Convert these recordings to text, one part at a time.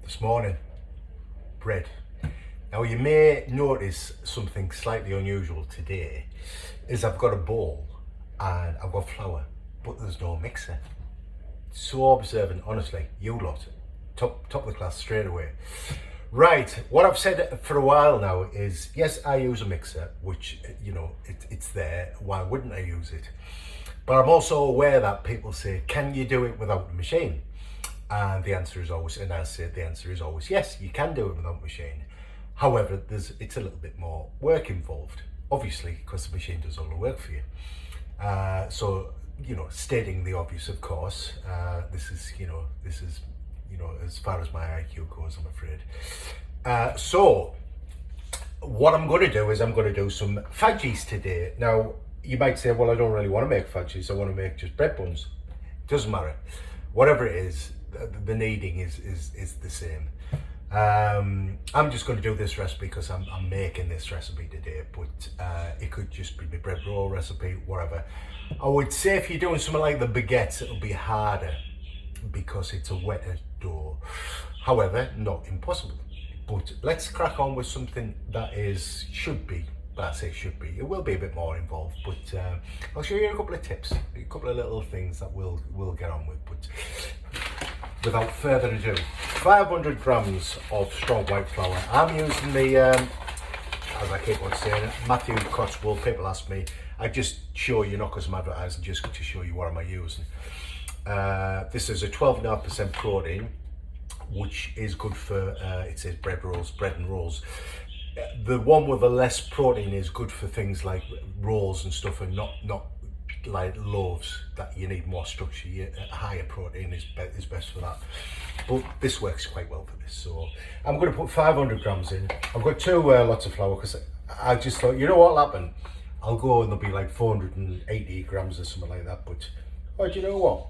this morning, bread. Now you may notice something slightly unusual today is I've got a bowl and I've got flour, but there's no mixer. So observant, honestly, you lot, top of the class straight away. Right, what I've said for a while now is, yes, I use a mixer, which, you know, it's there, why wouldn't I use it? But I'm also aware that people say, can you do it without a machine? And the answer is always, and I say the answer is always, yes, you can do it without a machine. However, it's a little bit more work involved, obviously, because the machine does all the work for you. So, you know, stating the obvious, of course, this is as far as my IQ goes, I'm afraid. So what I'm going to do is I'm going to do some fadgies today. Now, you might say, well, I don't really want to make fadgies. I want to make just bread buns. Doesn't matter. Whatever it is, the kneading is the same. I'm just going to do this recipe because I'm making this recipe today, but it could just be my bread roll recipe, whatever. I would say if you're doing something like the baguettes, it'll be harder because it's a wetter dough. However, not impossible. But let's crack on with something that should be, it will be a bit more involved, but I'll show you a couple of tips, a couple of little things that we'll get on with. But without further ado, 500 grams of strong white flour. I'm using the, as I keep on saying, Matthew Cotswold. People ask me, I just show you, not because I'm advertising, just to show you what am I using. This is a 12.5% protein, which is good for, it says bread and rolls. The one with the less protein is good for things like rolls and stuff, and not like loaves that you need more structure. A higher protein is best for that. But this works quite well for this. So I'm going to put 500 grams in. I've got two lots of flour because I just thought, you know what'll happen? I'll go and there'll be like 480 grams or something like that. But, oh, do you know what?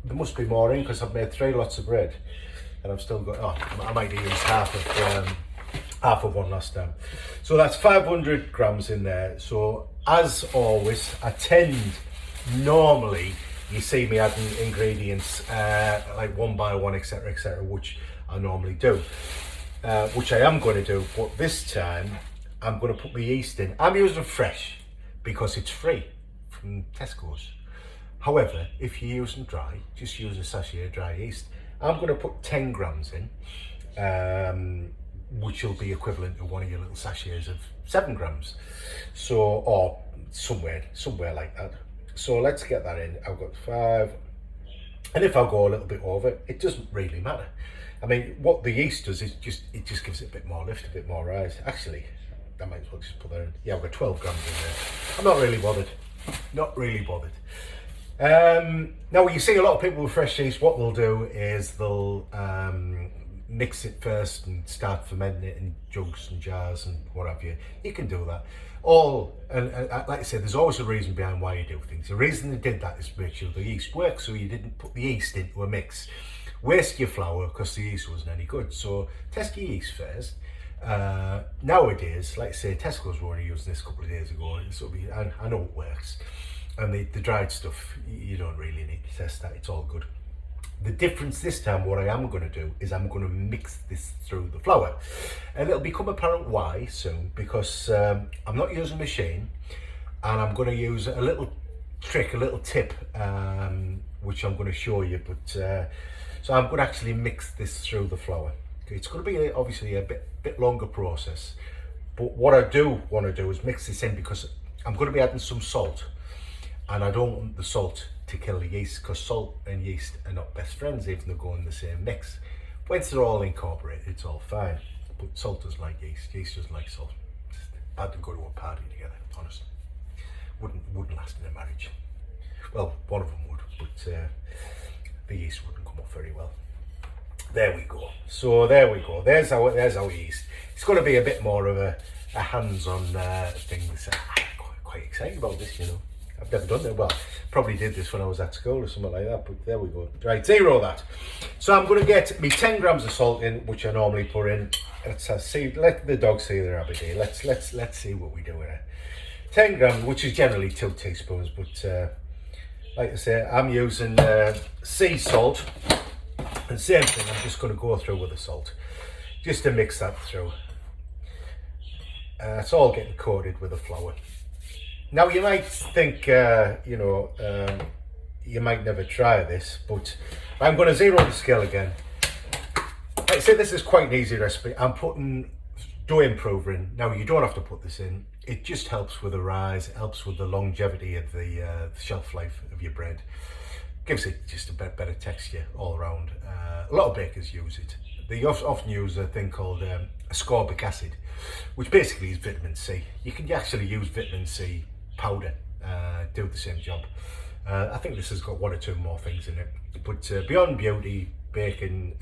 There must be more in because I've made 3 lots of bread and I've still got, I might use half of one last time. So that's 500 grams in there. So as always, I tend, normally, you see me adding ingredients like one by one, etc., which I normally do, which I am going to do, but this time I'm going to put my yeast in. I'm using fresh because it's free from Tesco's. However, if you're using dry, just use a sachet of dry yeast. I'm going to put 10 grams in, which will be equivalent to one of your little sachets of 7 grams. So, or somewhere like that. So let's get that in. I've got 5. And if I go a little bit over, it doesn't really matter. I mean, what the yeast does is it just gives it a bit more lift, a bit more rise. Actually, I might as well just put that in. Yeah, I've got 12 grams in there. I'm not really bothered. Not really bothered. Now you see a lot of people with fresh yeast, what they'll do is they'll mix it first and start fermenting it in jugs and jars and what have you. You can do that. And like I said, there's always a reason behind why you do things. The reason they did that is to make sure the yeast works, so you didn't put the yeast into a mix. Waste your flour because the yeast wasn't any good. So test your yeast first. Nowadays, like I say, Tesco's were only using this a couple of days ago, and so I know it works. And the dried stuff, you don't really need to test that, it's all good. The difference this time, what I am going to do is I'm going to mix this through the flour. And it'll become apparent why soon, because I'm not using a machine, and I'm going to use a little trick, a little tip, which I'm going to show you. But so I'm going to actually mix this through the flour. Okay, it's going to be obviously a bit longer process. But what I do want to do is mix this in because I'm going to be adding some salt. And I don't want the salt to kill the yeast because salt and yeast are not best friends even though they go in the same mix. Once they're all incorporated, it's all fine. But salt doesn't like yeast, yeast doesn't like salt. It's bad to go to a party together, honestly. Wouldn't last in a marriage. Well, one of them would, but the yeast wouldn't come off very well. There we go. So there we go. There's our yeast. It's going to be a bit more of a hands-on thing. I'm quite excited about this, you know. I've never done it. Well, probably did this when I was at school or something like that, but there we go. Right, 0 that. So I'm going to get me 10 grams of salt in, which I normally put in. Let's see, let the dog see their habit here. Let's see what we do here. 10 grams, which is generally 2 teaspoons, but like I say, I'm using sea salt. And same thing, I'm just going to go through with the salt, just to mix that through. It's all getting coated with the flour. Now you might think, you might never try this, but I'm going to zero the scale again. Like I say, this is quite an easy recipe. I'm putting dough improver in. Now you don't have to put this in. It just helps with the rise, it helps with the longevity of the shelf life of your bread. Gives it just a better texture all around. A lot of bakers use it. They often use a thing called ascorbic acid, which basically is vitamin C. You can actually use vitamin C powder, do the same job. I think this has got one or two more things in it. But Beyond Beauty, Bacon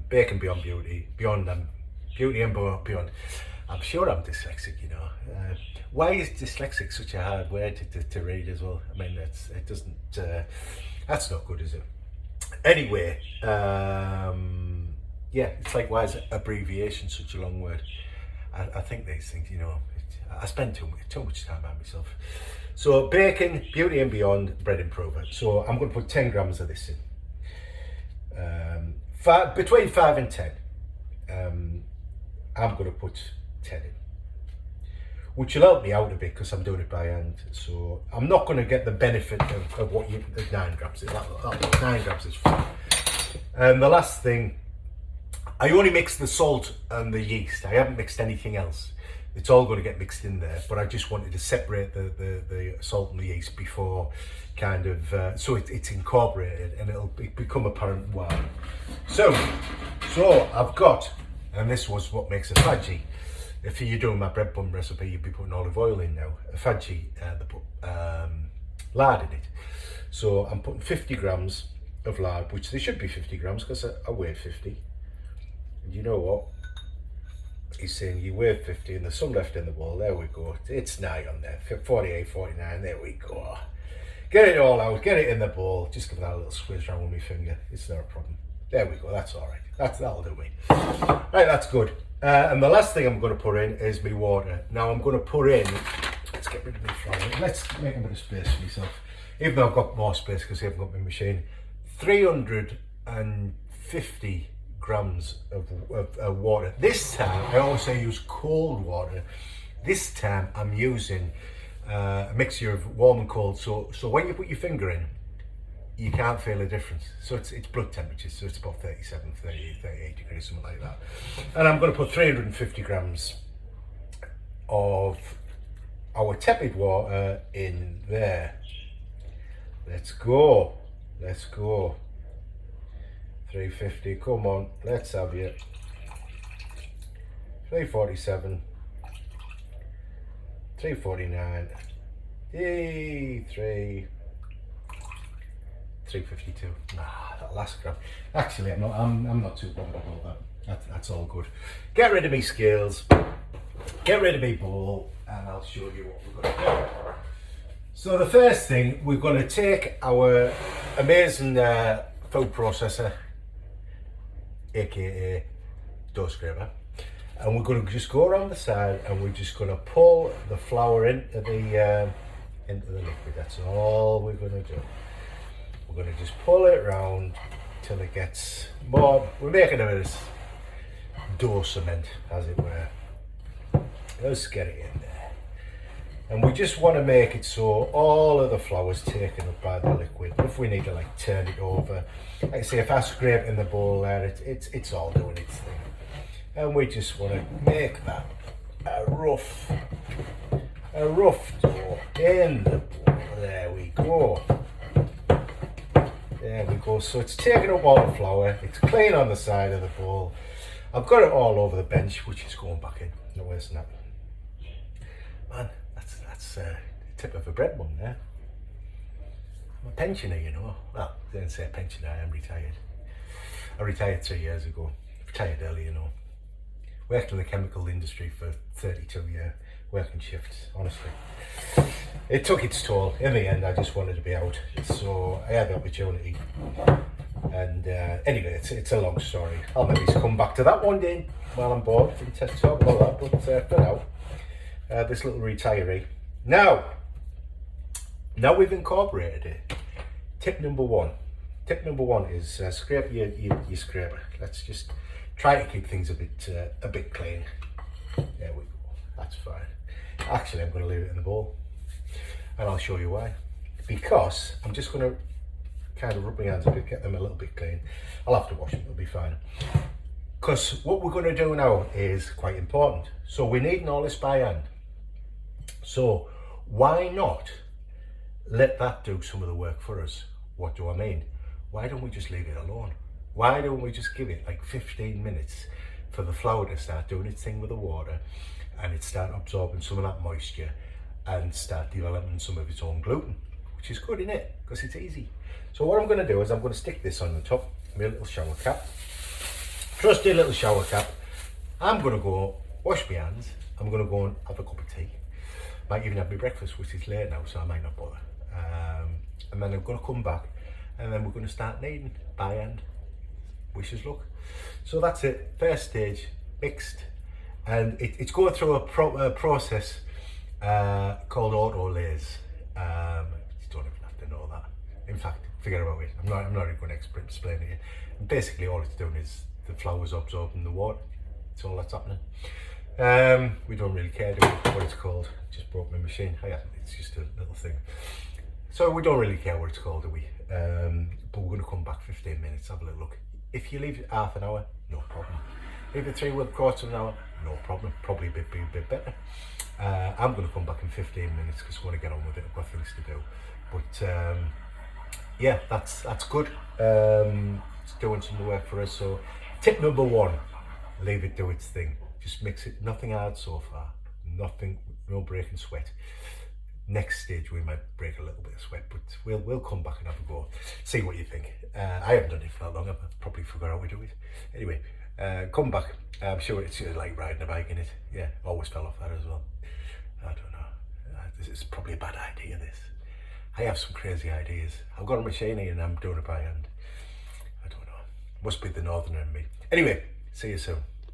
Beyond Beauty, Beyond Beauty and Beyond. I'm sure I'm dyslexic, you know. Why is dyslexic such a hard word to read as well? I mean, it doesn't. That's not good, is it? Anyway, yeah, it's like, why is abbreviation such a long word? I think these things, you know, I spend too much time on myself. So Bacon, Beauty and Beyond, bread improver. So I'm going to put 10 grams of this in. Between 5 and 10. I'm going to put 10 in, which will help me out a bit because I'm doing it by hand. So I'm not going to get the benefit of what you 9 grams. 9 grams is fine. And the last thing, I only mixed the salt and the yeast. I haven't mixed anything else. It's all going to get mixed in there, but I just wanted to separate the salt and the yeast before kind of, so it's incorporated and it'll become apparent why. So I've got, and this was what makes a fadgie. If you're doing my bread bun recipe, you'd be putting olive oil in now. A fadgie, they put lard in it. So I'm putting 50 grams of lard, which they should be 50 grams because I weighed 50. And you know what? He's saying you weigh 50 and there's some left in the bowl. There we go. It's nigh on there. 48, 49. There we go. Get it all out. Get it in the bowl. Just give that a little squeeze around with my finger. It's not a problem. There we go. That's all right. That'll do me. Right, that's good. And the last thing I'm going to put in is my water. Now I'm going to put in. Let's get rid of my flour. Let's make a bit of space for myself. Even though I've got more space because I haven't got my machine. 350 grams of water. This time I also use cold water. This time I'm using a mixture of warm and cold, so when you put your finger in you can't feel a difference. So it's blood temperature, so it's about 37, 38, 38 degrees, something like that. And I'm going to put 350 grams of our tepid water in there. Let's go. 350, come on, let's have you. 347, 349, 352. That last gram. Actually, I'm not too bothered about that. That's all good. Get rid of me scales, get rid of me bowl, and I'll show you what we're going to do. So the first thing, we're going to take our amazing food processor, aka dough scraper, and we're going to just go around the side and we're just going to pull the flour into the liquid. That's all we're going to do. We're going to just pull it around till it gets more. We're making a bit of dough cement, as it were. Let's get it in there, and we just want to make it so all of the flour's taken up by the liquid. If we need to like turn it over, like I say, if I scrape in the bowl there, it's all doing its thing. And we just want to make that a rough dough in the bowl. There we go. There we go. So it's taking up all the flour. It's clean on the side of the bowl. I've got it all over the bench, which is going back in. No, where's that? Man, that's the tip of a bread bun there. I'm a pensioner, you know. Well, I didn't say pensioner, I'm retired. I retired 3 years ago. Retired early, you know. Worked in the chemical industry for 32 years, working shifts, honestly. It took its toll. In the end, I just wanted to be out. So I had the opportunity. And anyway, it's a long story. I'll maybe come back to that one day while I'm bored and talk about that. But for now, this little retiree. Now we've incorporated it. Tip number one tip number one is scrape your scraper. Let's just try to keep things a bit clean. There we go, that's fine. Actually, I'm going to leave it in the bowl and I'll show you why. Because I'm just going to kind of rub my hands a bit, get them a little bit clean. I'll have to wash them, it'll be fine. Because what we're going to do now is quite important. So we're kneading all this by hand. So why not let that do some of the work for us? What do I mean? Why don't we just leave it alone? Why don't we just give it like 15 minutes for the flour to start doing its thing with the water and it start absorbing some of that moisture and start developing some of its own gluten, which is good, isn't it? Because it's easy. So what I'm going to do is I'm going to stick this on the top, my little shower cap. Trusty little shower cap. I'm going to go wash my hands. I'm going to go and have a cup of tea. Might even have my breakfast, which is late now, so I might not bother. And then I'm going to come back and then we're going to start kneading by hand. Wish us luck. So that's it. First stage, mixed. And it's going through a process called auto lathe. You don't even have to know that. In fact, forget about it. I'm not even going to explain it here. And basically all it's doing is the flour's absorbing the water. That's all that's happening. We don't really care, do we, what it's called? Just broke my machine. Oh, yeah, it's just a little thing. So we don't really care what it's called, do we? But we're going to come back 15 minutes, have a little look. If you leave it half an hour, no problem. Leave it 3/4 of an hour, no problem. Probably a bit better. I'm going to come back in 15 minutes because I want to get on with it. I've got things to do. But yeah, that's good. It's doing some work for us. So tip number one, leave it do its thing. Just mix it, nothing hard so far. Nothing, no breaking sweat. Next stage we might break a little bit of sweat, but we'll come back and have a go. See what you think. I haven't done it for that long. I've probably forgot how we do it. Anyway, come back. I'm sure it's like riding a bike in it. Yeah, always fell off that as well. I don't know. This is probably a bad idea, this. I have some crazy ideas. I've got a machine here and I'm doing it by hand. I don't know. Must be the northerner in me. Anyway, see you soon.